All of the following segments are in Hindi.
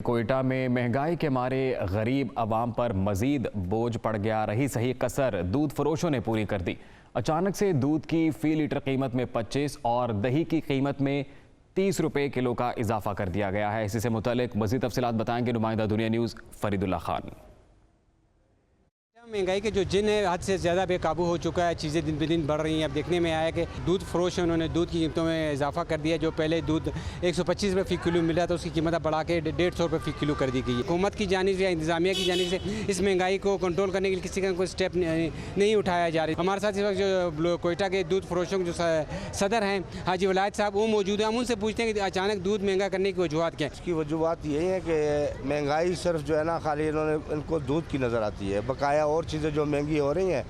कोयटा में महंगाई के मारे गरीब आवाम पर मजीद बोझ पड़ गया। रही सही कसर दूध फरोशों ने पूरी कर दी। अचानक से दूध की फी लीटर कीमत में 25 और दही की कीमत में 30 रुपए किलो का इजाफा कर दिया गया है। इसी से मुतालिक मजीद तफसीलात बताएंगे नुमाइंदा दुनिया न्यूज़ फरीदुल्लाह खान। महंगाई के जो जिन है हद से ज़्यादा बेकाबू हो चुका है। चीज़ें दिन ब दिन बढ़ रही हैं। अब देखने में आया कि दूध फरोश उन्होंने दूध की कीमतों में इजाफा कर दिया। जो पहले दूध 125 रुपये फ़ी किलो मिला था उसकी कीमत बढ़ा के 150 रुपये फ़ी किलो कर दी गई है। हुकूमत की जानिब से या इंतजामिया की जानिब से इस महंगाई को कंट्रोल करने के लिए किसी का कोई स्टेप नहीं उठाया जा रहा। हमारे साथ इस वक्त जो कोयटा के दूध फरोशों के जो सदर हैं हाजी वलायत साहब, वो मौजूद हैं। हम उनसे पूछते हैं कि अचानक दूध महंगा करने की वजूहत क्या है। इसकी वजूहत यही है कि महंगाई सिर्फ जो है ना खाली इनको दूध की नज़र आती है। बकाया और चीज़ें जो महंगी हो रही हैं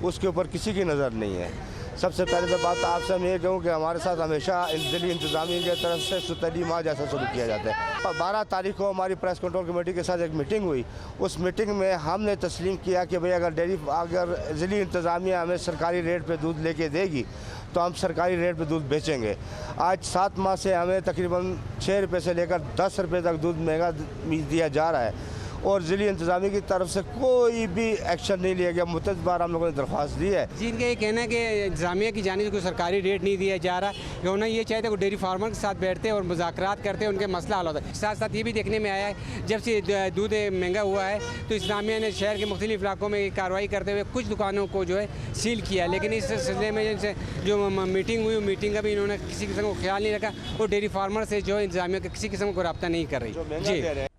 उसके ऊपर किसी की नज़र नहीं है। सबसे पहले तो बात आपसे मैं ये कहूँ कि हमारे साथ हमेशा दिल्ली इंतज़ामिया की तरफ से सुतली माह जैसा शुरू किया जाता है। 12 तारीख को हमारी प्रेस कंट्रोल कमेटी के साथ एक मीटिंग हुई। उस मीटिंग में हमने तस्लीम किया कि भाई अगर दिल्ली इंतज़ामिया हमें सरकारी रेट पे दूध लेके देगी तो हम सरकारी रेट पे दूध बेचेंगे। आज 7 माह से हमें तकरीबन 6 रुपये से लेकर 10 रुपये तक दूध महंगा दिया जा रहा है और ज़िली इंतज़ामिया की तरफ से कोई भी एक्शन नहीं लिया गया। मुतअद्दिद बार हम लोगों ने दरख्वास्त दी है। जी, इनका ये कहना है कि इंतजामिया की जानिब से कोई सरकारी रेट नहीं दिया जा रहा है। उन्हें ये चाहते हैं कि डेयरी फार्मर के साथ बैठते और मुज़ाकरात करते हैं, उनके मसला हल होता है। साथ साथ ये भी देखने में आया है जब से दूध महंगा हुआ है तो इंतजामिया ने शहर के मुख्तलिफ इलाकों में कार्रवाई करते हुए कुछ दुकानों को जो है सील किया। लेकिन इस सिलसिले में जिनसे जो मीटिंग हुई मीटिंग का भी इन्होंने किसी किस्म को ख्याल नहीं रखा और डेयरी फार्मर से जो इंतजामिया का किसी किस्म को रब्ता नहीं कर रही। जी।